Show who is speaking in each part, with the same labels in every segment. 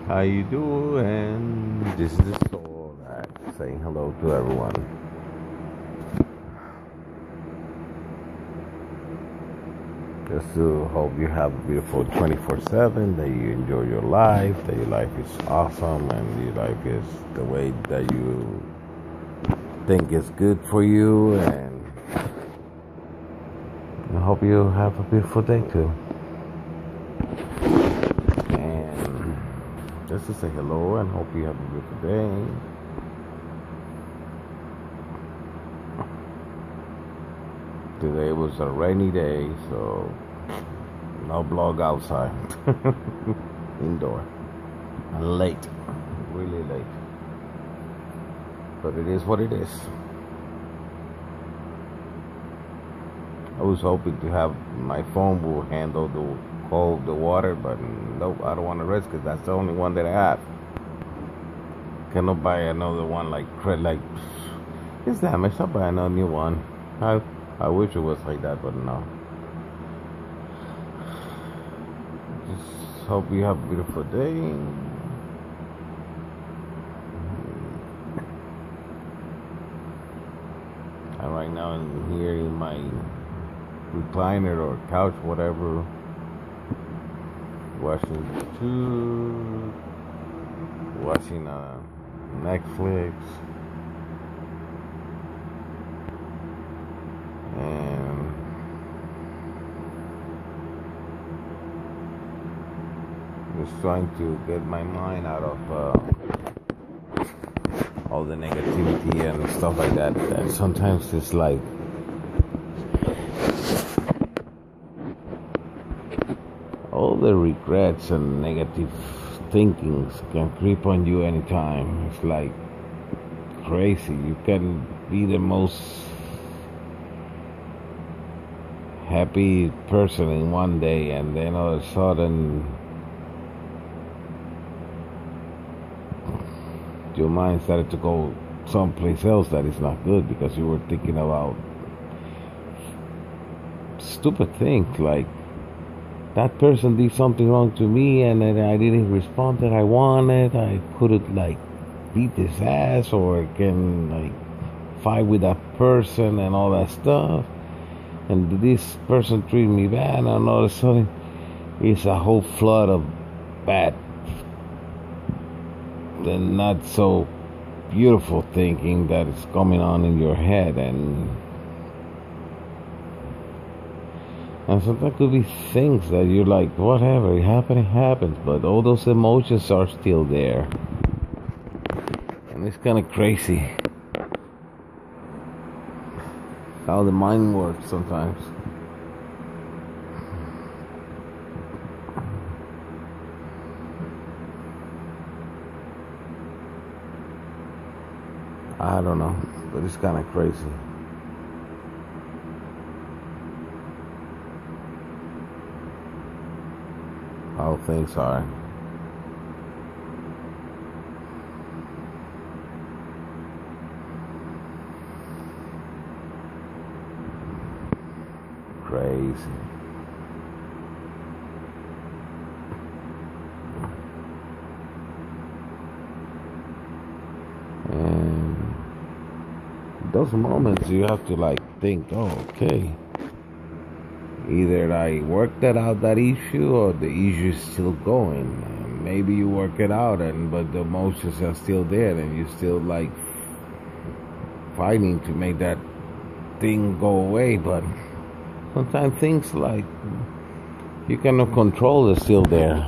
Speaker 1: How you doing? This is the soul that saying hello to everyone. Just to hope you have a beautiful 24/7, that you enjoy your life, that your life is awesome, and your life is the way that you think is good for you. And I hope you have a beautiful day too. And just to say hello and hope you have a beautiful day. Today was a rainy day, so no blog outside. Indoor. And late. Really late. But it is what it is. I was hoping to have my phone will handle the water, but nope, I don't want to risk it. That's the only one that I have. Cannot buy another one like it's damaged. I'll buy another new one. I wish it was like that, but no. Just hope you have a beautiful day. And right now I'm here in my recliner or couch, whatever, watching YouTube, watching Netflix, and just trying to get my mind out of all the negativity and stuff like that. And sometimes it's like all the regrets and negative thinkings can creep on you anytime. It's like crazy. You can be the most happy person in one day, and then all of a sudden your mind started to go someplace else that is not good because you were thinking about stupid things like that person did something wrong to me and then I didn't respond that I wanted. I couldn't like beat his ass or can like fight with that person and all that stuff. And this person treated me bad, and all of a sudden it's a whole flood of bad and not so beautiful thinking that is coming on in your head, and sometimes it could be things that you're like, whatever, it happens, but all those emotions are still there. And it's kind of crazy how the mind works sometimes. I don't know, but it's kind of crazy. How things are. Crazy. And those moments you have to like think, oh, okay, either I work that out, that issue, or the issue is still going. Maybe you work it out, but the emotions are still there, and you're still like fighting to make that thing go away. But sometimes things like you cannot control is still there.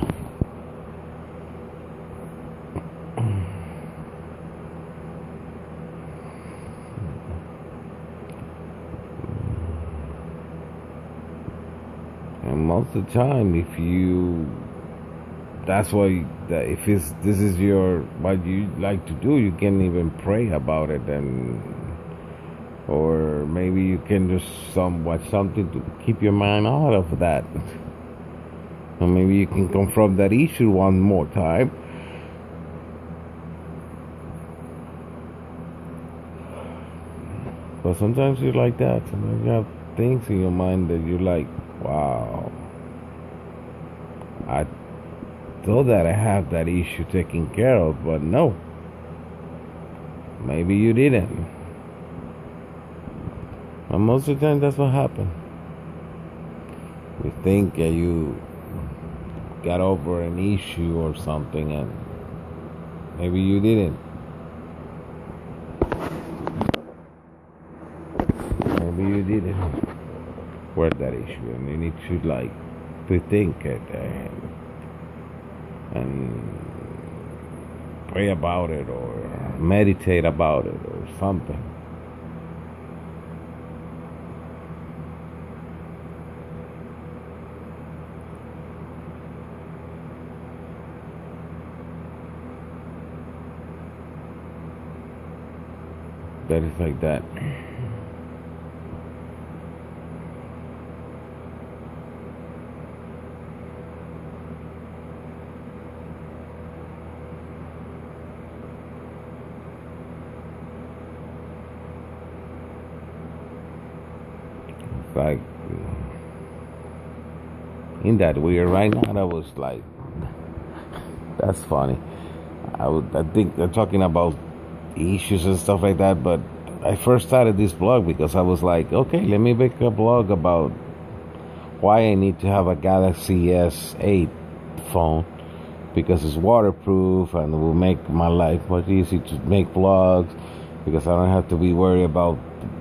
Speaker 1: And most of the time, that's why if this is what you like to do, you can even pray about it, or maybe you can just watch something to keep your mind out of that, or maybe you can confront that issue one more time. But sometimes you're like that. Sometimes you have things in your mind that you're like, wow, thought that I have that issue taken care of, but no, maybe you didn't. And most of the time, that's what happens. You think that you got over an issue or something, and maybe you didn't. Maybe you didn't work that issue, and you need to like rethink it and pray about it or meditate about it or something. That is like that. Like in that weird right now, that was like, that's funny. I think they're talking about issues and stuff like that, but I first started this blog because I was like, okay, let me make a blog about why I need to have a Galaxy S8 phone, because it's waterproof and it will make my life much easier to make vlogs, because I don't have to be worried about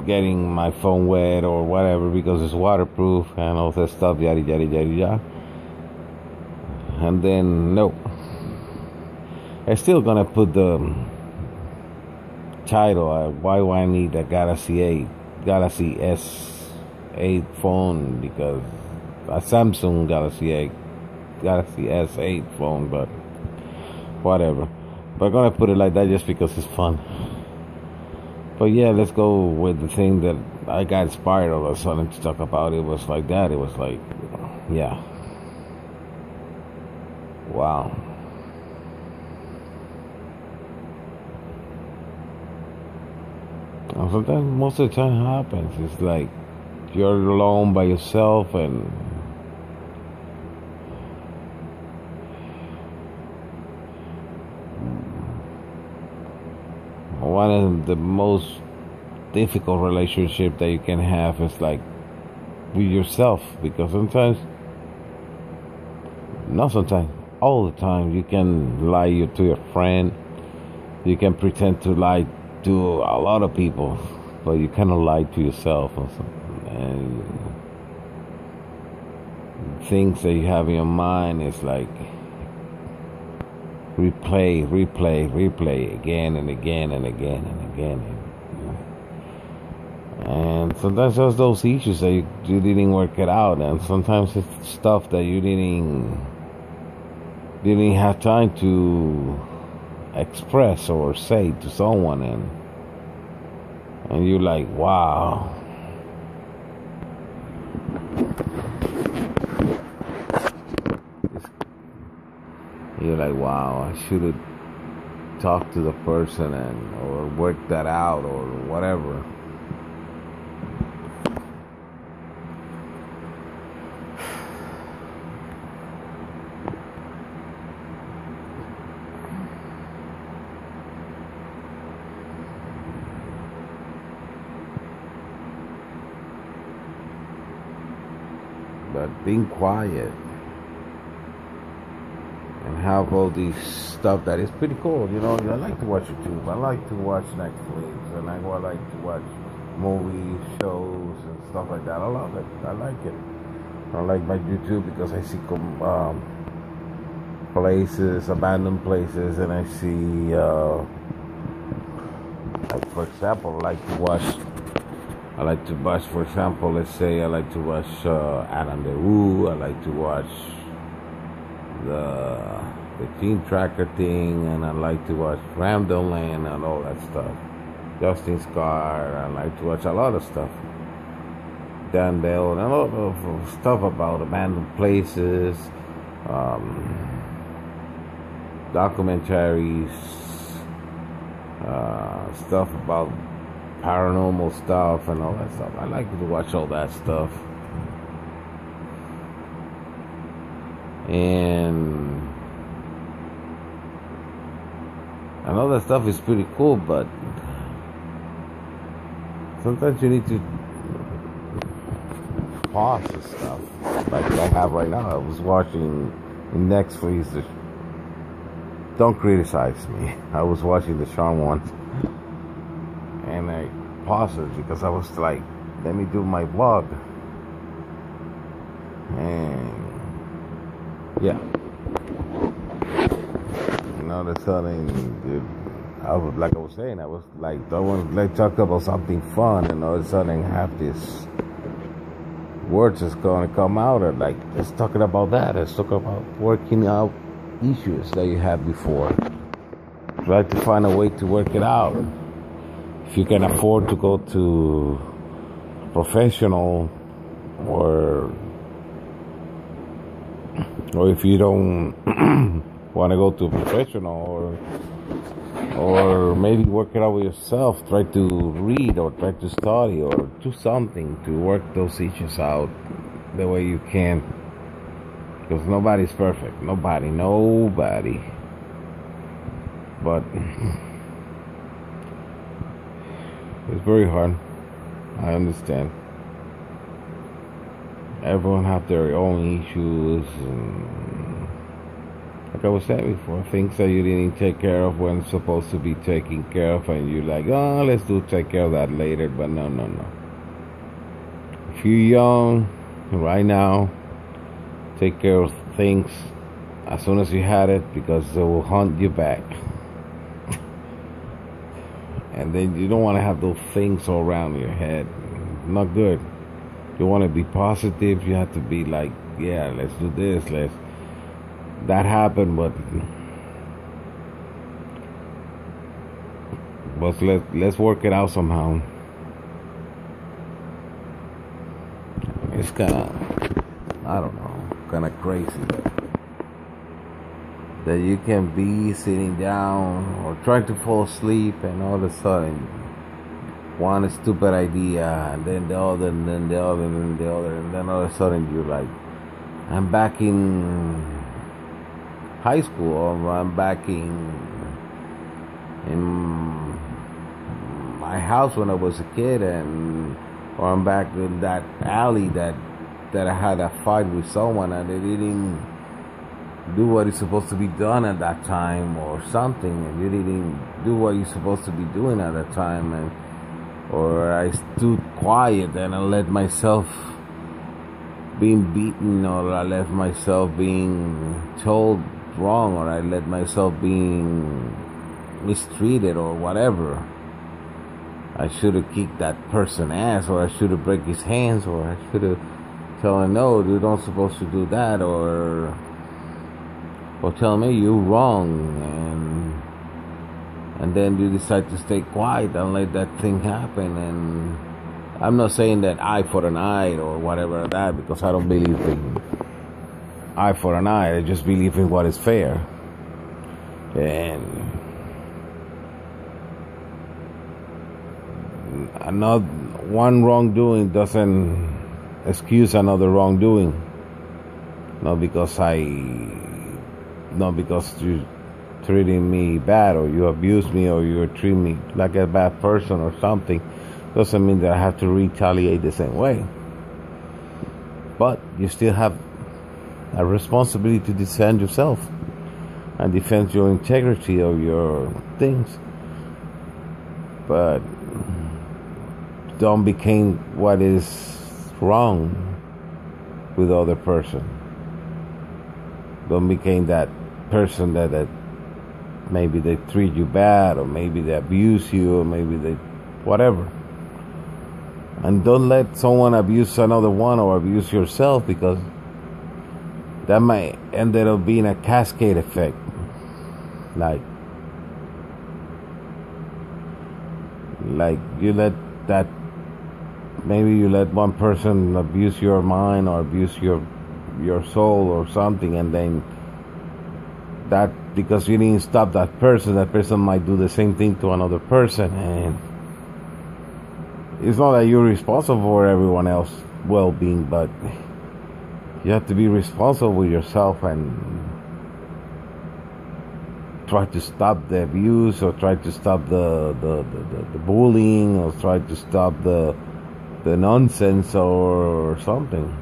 Speaker 1: getting my phone wet or whatever, because it's waterproof and all that stuff, yada yada yada yada. And then no, I'm still gonna put the title, why do I need a Galaxy S8 phone, because a Samsung Galaxy S8 phone, but whatever. But I'm gonna put it like that just because it's fun. But yeah, let's go with the thing that I got inspired all of a sudden to talk about. It was like that. It was like, yeah. Wow. And sometimes, most of the time happens. It's like you're alone by yourself, and one of the most difficult relationship that you can have is like with yourself, because sometimes, not sometimes, all the time, you can lie to your friend, you can pretend to lie to a lot of people, but you cannot lie to yourself, and things that you have in your mind is like replay again and again and again and again. And sometimes there's those issues that you didn't work it out, and sometimes it's stuff that you didn't have time to express or say to someone, and you're like, wow. You're like, wow, I should have talked to the person or worked that out or whatever. But being quiet and have all these stuff that is pretty cool, you know. I like to watch YouTube, I like to watch Netflix, and I like to watch movies, shows, and stuff like that. I love it. I like it. I like my YouTube because I see places, abandoned places, and I see, like for example, I like to watch, for example, let's say I like to watch Adam DeWoo. I like to watch the Team Tracker thing, and I like to watch Random Land and all that stuff. Justin Scar. I like to watch a lot of stuff. Dan Dale and a lot of stuff about abandoned places, documentaries, stuff about paranormal stuff and all that stuff. I like to watch all that stuff. And of stuff is pretty cool, but sometimes you need to pause the stuff. Like I have right now. I was watching Netflix. Don't criticize me. I was watching the Sean one, and I paused it because I was like, let me do my vlog. And yeah, all of a sudden, dude, like I was saying, I was like, I want to talk about something fun, and all of a sudden, have this words is going to come out, and like, let's talking about that. Let's talk about working out issues that you had before. Try to find a way to work it out. If you can afford to go to professional, or if you don't want to go to a professional, or maybe work it out with yourself, try to read or try to study or do something to work those issues out the way you can, because nobody's perfect. Nobody, but it's very hard. I understand. Everyone have their own issues, and like I was saying before, things that you didn't take care of when it's supposed to be taken care of, and you're like, oh, let's take care of that later. But no. If you're young, right now, take care of things as soon as you had it, because they will haunt you back. And then you don't want to have those things all around your head. Not good. You want to be positive. You have to be like, yeah, let's do this. That happened, but let's work it out somehow. It's kind of, I don't know, kind of crazy that you can be sitting down or trying to fall asleep, and all of a sudden one stupid idea, and then the other, and then the other, and then the other, and then all of a sudden you're like, I'm back in high school, or I'm back in my house when I was a kid, or I'm back in that alley that I had a fight with someone, and they didn't do what is supposed to be done at that time, or something, and you didn't do what you're supposed to be doing at that time, or I stood quiet and I let myself being beaten, or I let myself being told wrong, or I let myself being mistreated, or whatever. I should have kicked that person's ass, or I should have break his hands, or I should have told him, no, you don't supposed to do that, or tell me you're wrong, and then you decide to stay quiet and let that thing happen. And I'm not saying that eye for an eye or whatever that, because I don't believe in eye for an eye. I just believe in what is fair. And one wrongdoing doesn't excuse another wrongdoing. Not because you treating me bad, or you abuse me, or you treat me like a bad person or something, doesn't mean that I have to retaliate the same way. But you still have a responsibility to defend yourself and defend your integrity of your things. But don't become what is wrong with the other person. Don't become that person that maybe they treat you bad, or maybe they abuse you, or maybe they whatever. And don't let someone abuse another one, or abuse yourself, because that might end up being a cascade effect. Like you let that, maybe you let one person abuse your mind, or abuse your soul or something, and then that, because you didn't stop that person might do the same thing to another person. And it's not that you're responsible for everyone else's well-being, but you have to be responsible with yourself, and try to stop the abuse, or try to stop the bullying, or try to stop the nonsense or something.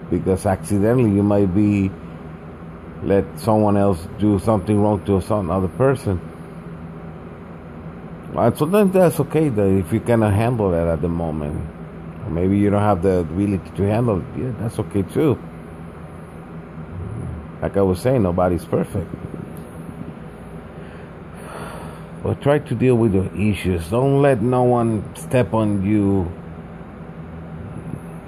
Speaker 1: Because accidentally you might be let someone else do something wrong to some other person. And sometimes that's okay though, if you cannot handle that at the moment. Or maybe you don't have the ability to handle it. Yeah, that's okay too. Like I was saying, nobody's perfect. But try to deal with your issues. Don't let no one step on you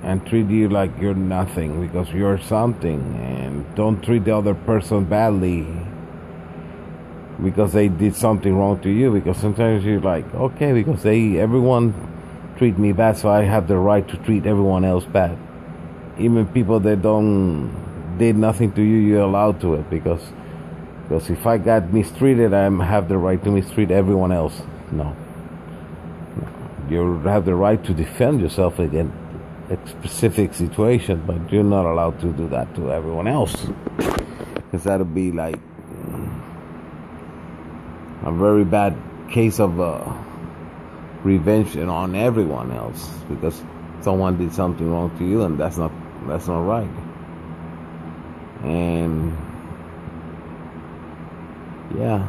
Speaker 1: and treat you like you're nothing, because you're something. And don't treat the other person badly because they did something wrong to you. Because sometimes you're like, okay, because everyone treat me bad, so I have the right to treat everyone else bad. Even people that did nothing to you, you're allowed to it. Because if I got mistreated, I have the right to mistreat everyone else. No. You have the right to defend yourself against a specific situation, but you're not allowed to do that to everyone else. Because that would be like a very bad case of revenge on everyone else, because someone did something wrong to you, and that's not right. And yeah,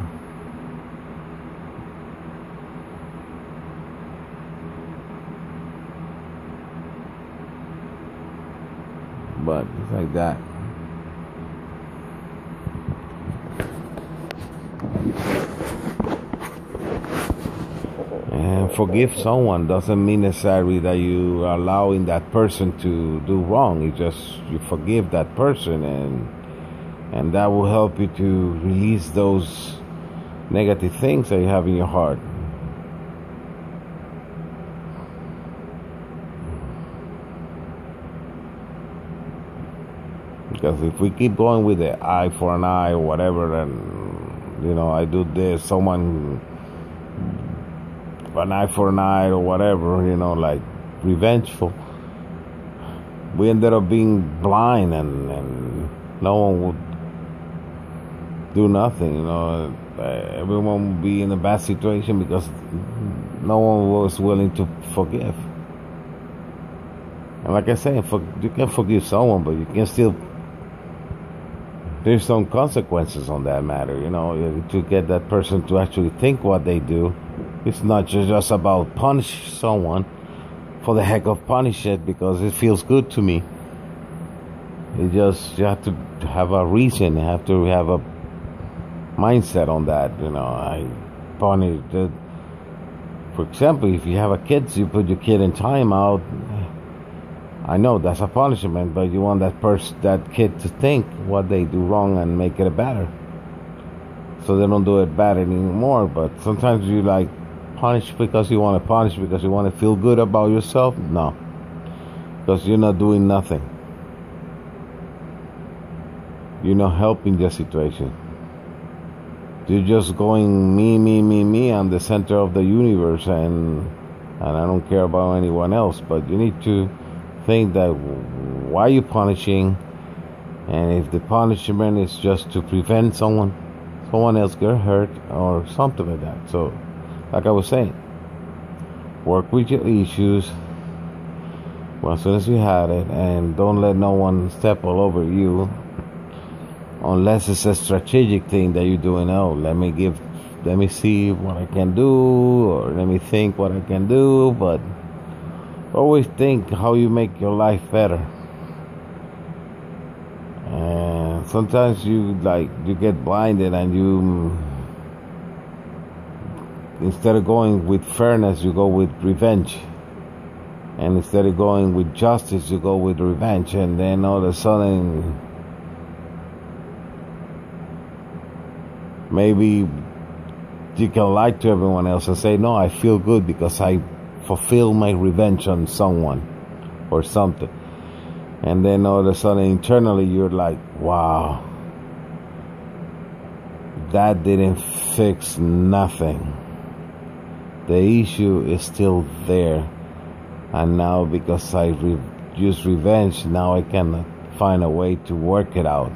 Speaker 1: but it's like that. And forgive someone doesn't mean necessarily that you are allowing that person to do wrong. It's just you forgive that person, and that will help you to release those negative things that you have in your heart. Because if we keep going with the eye for an eye or whatever, and I do this, someone an eye for an eye or whatever, like revengeful, we ended up being blind, and no one would do nothing. Everyone would be in a bad situation because no one was willing to forgive. And like I said, you can forgive someone, but you can still, there's some consequences on that matter, to get that person to actually think what they do. It's not just about punish someone for the heck of punish it because it feels good to me. You have to have a reason. You have to have a mindset on that. I punish. For example, if you have a kid, you put your kid in timeout. I know that's a punishment, but you want that kid to think what they do wrong and make it better, so they don't do it bad anymore. But sometimes you punish because you want to punish because you want to feel good about yourself. No, because you're not doing nothing. You're not helping the situation. You're just going me. I'm the center of the universe, and I don't care about anyone else. But you need to think that why are you punishing, and if the punishment is just to prevent someone else get hurt or something like that. So like I was saying, work with your issues as soon as you had it, and don't let no one step all over you unless it's a strategic thing that you're doing. Oh, let me see what I can do, or let me think what I can do. But always think how you make your life better. And sometimes you get blinded, and you, instead of going with fairness, you go with revenge. And instead of going with justice, you go with revenge. And then all of a sudden, maybe you can lie to everyone else and say, no, I feel good because I fulfill my revenge on someone or something. And then all of a sudden internally you're like, wow, that didn't fix nothing. The issue is still there, and now because I use revenge, now I can find a way to work it out.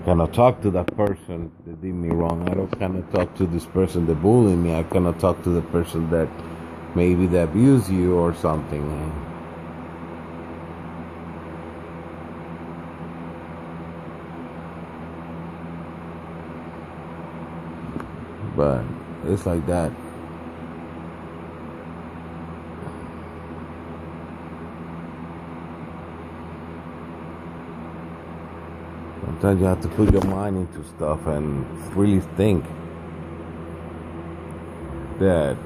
Speaker 1: cannot talk to that person that did me wrong. I don't cannot talk to this person that bullied me. I cannot talk to the person that maybe that abused you or something. But it's like that. Sometimes you have to put your mind into stuff and really think that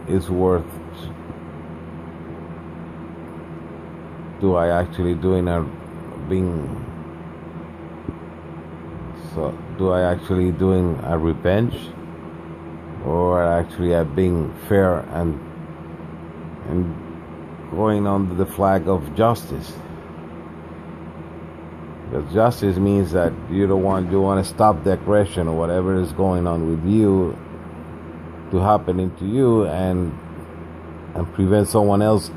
Speaker 1: it's worth. Do I actually doing a being? So do I actually doing a revenge, or actually being fair and going under the flag of justice? Because justice means that you want to stop the aggression or whatever is going on with you to happening to you, and prevent someone else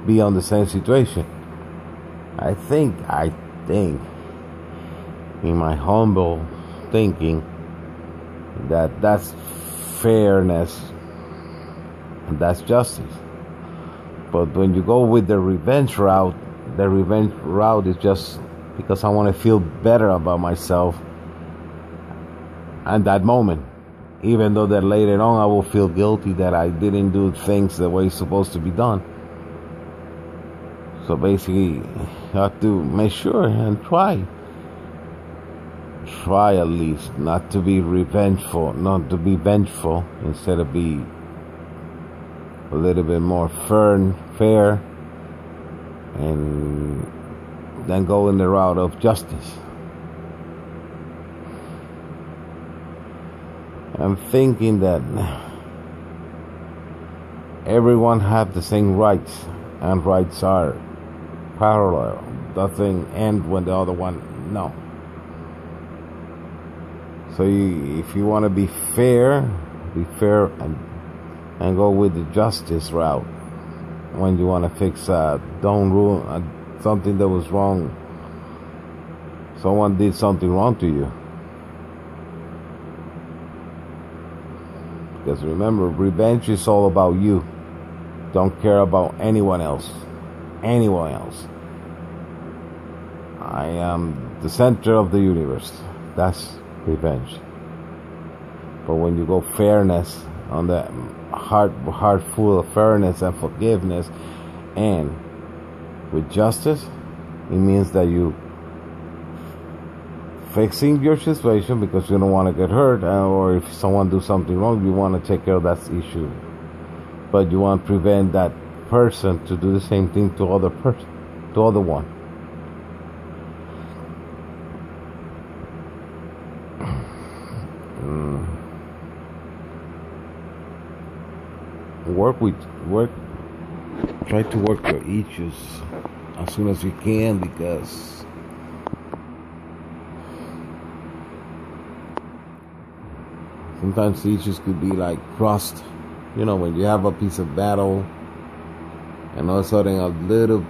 Speaker 1: be on the same situation. I think in my humble thinking that that's fairness and that's justice. But when you go with the revenge route is just because I want to feel better about myself at that moment. Even though that later on I will feel guilty that I didn't do things the way it's supposed to be done. So basically, you have to make sure and try at least not to be revengeful, not to be vengeful, instead of be a little bit more fair, and then go in the route of justice. I'm thinking that everyone have the same rights, and rights are parallel. Nothing end when the other one no. So if you want to be fair and go with the justice route. When you want to fix don't ruin something that was wrong. Someone did something wrong to you. Because remember, revenge is all about you. Don't care about anyone else. Anyone else. I am the center of the universe. That's revenge. But when you go fairness, on the heart full of fairness and forgiveness, and with justice, it means that you fixing your situation because you don't want to get hurt, or if someone do something wrong, you want to take care of that issue, but you want to prevent that person to do the same thing to other one. Try to work your issues as soon as you can, because sometimes the issues could be like rust. You know, when you have a piece of metal and all of a sudden a little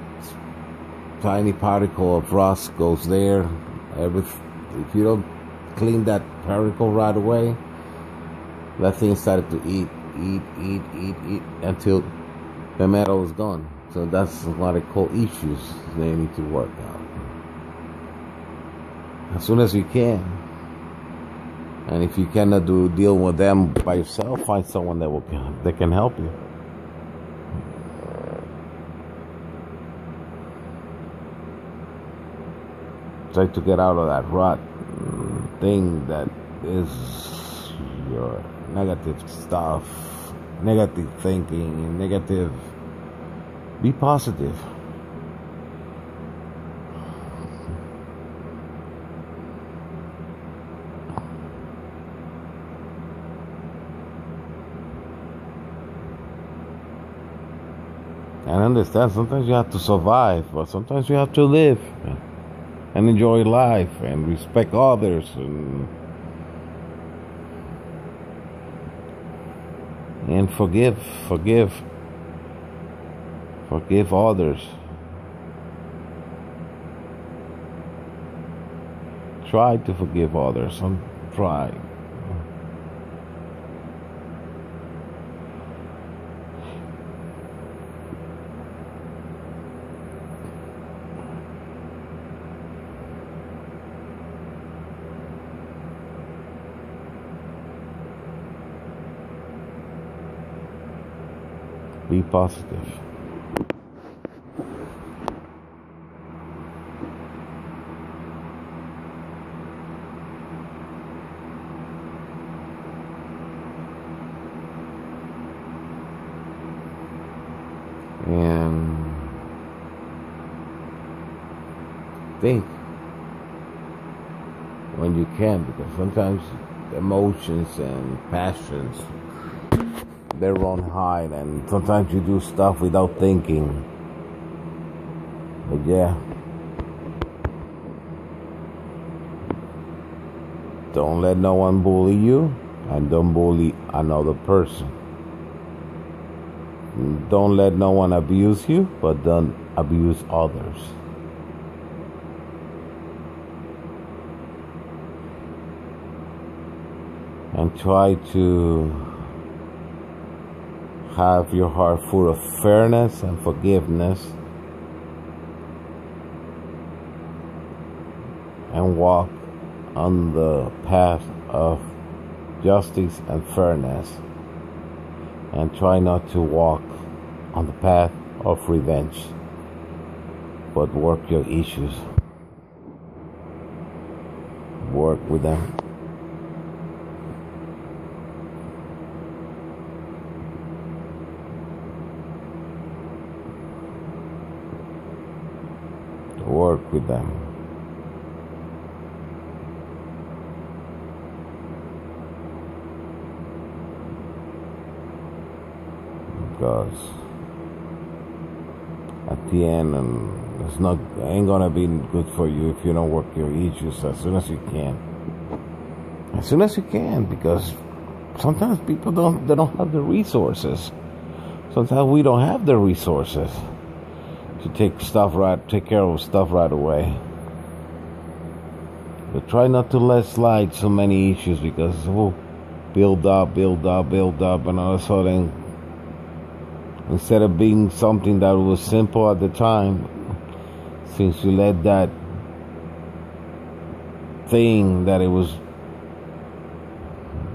Speaker 1: tiny particle of rust goes there, if you don't clean that particle right away, that thing started to eat until the metal is gone. So that's what I call issues they need to work out as soon as you can. And if you cannot deal with them by yourself, find someone that can help you. Try to get out of that rut thing that is your negative stuff, negative thinking, negative. Be positive. And understand, sometimes you have to survive, but sometimes you have to live and enjoy life and respect others and forgive Forgive others. Try to forgive others. Try. Be positive. And think when you can, because sometimes emotions and passions, they run high, and sometimes you do stuff without thinking. But yeah, don't let no one bully you, and don't bully another person. Don't let no one abuse you, but don't abuse others. And try to have your heart full of fairness and forgiveness, and walk on the path of justice and fairness, and try not to walk on the path of revenge, but work your issues. Work with them. Work with them. Because at the end, ain't gonna be good for you if you don't work your issues as soon as you can. As soon as you can, because sometimes people don't have the resources. Sometimes we don't have the resources to take care of stuff right away. But try not to let slide so many issues, because it will build up, and all of a sudden, instead of being something that was simple at the time, since you let that thing that it was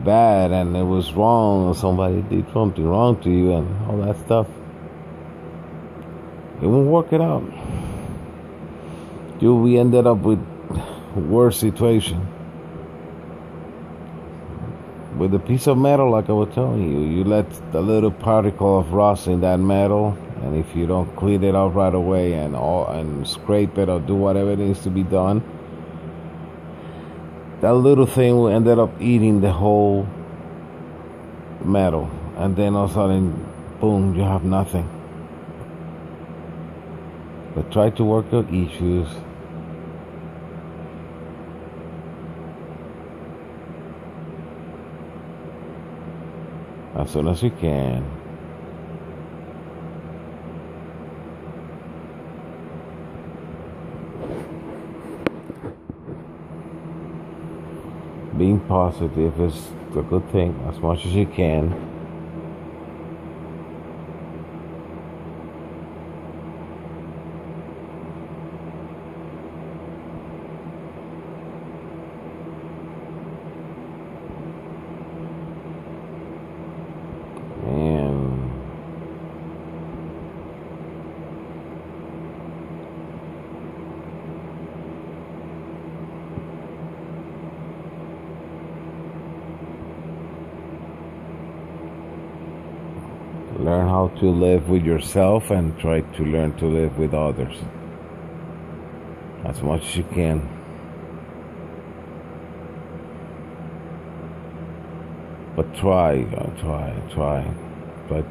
Speaker 1: bad and it was wrong, or somebody did something wrong to you and all that stuff, it won't work it out. We ended up with a worse situation. With a piece of metal, like I was telling you, you let a little particle of rust in that metal, and if you don't clean it up right away and scrape it or do whatever needs to be done, that little thing will end up eating the whole metal, and then all of a sudden, boom, you have nothing. But try to work your issues. As soon as you can. Being positive is a good thing, as much as you can. Learn how to live with yourself and try to learn to live with others as much as you can. But try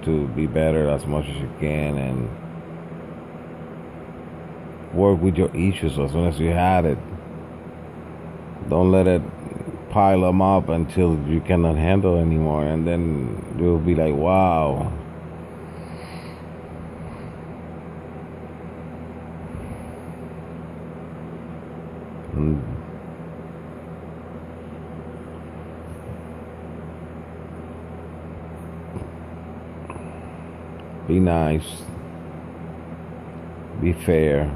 Speaker 1: to be better as much as you can, and work with your issues as soon as you had it. Don't let it pile them up until you cannot handle anymore, and then you'll be like, wow, Mm. Be nice. Be fair.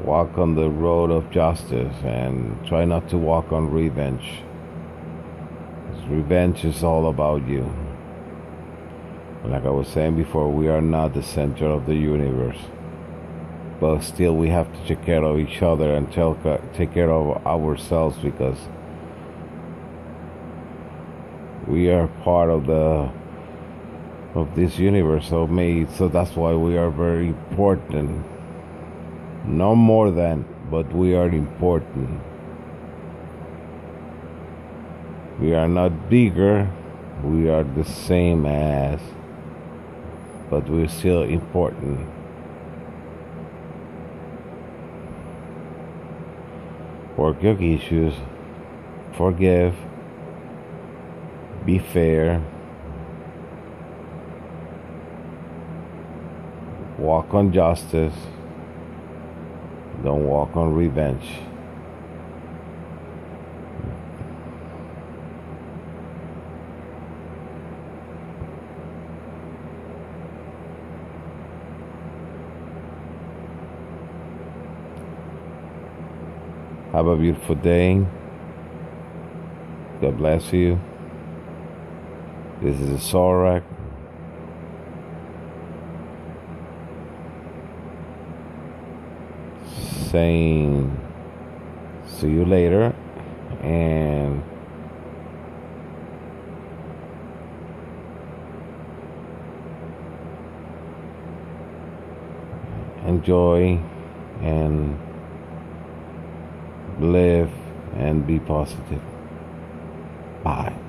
Speaker 1: Walk on the road of justice and try not to walk on revenge. 'Cause revenge is all about you. Like I was saying before, we are not the center of the universe. But still, we have to take care of each other and take care of ourselves, because we are part of this universe. So that's why we are very important. No more than, but we are important. We are not bigger. We are the same as, but we're still important. Work your issues. Forgive. Be fair. Walk on justice. Don't walk on revenge. Have a beautiful day. God bless you. This is Zorak. Saying see you later, and enjoy and live and be positive. Bye.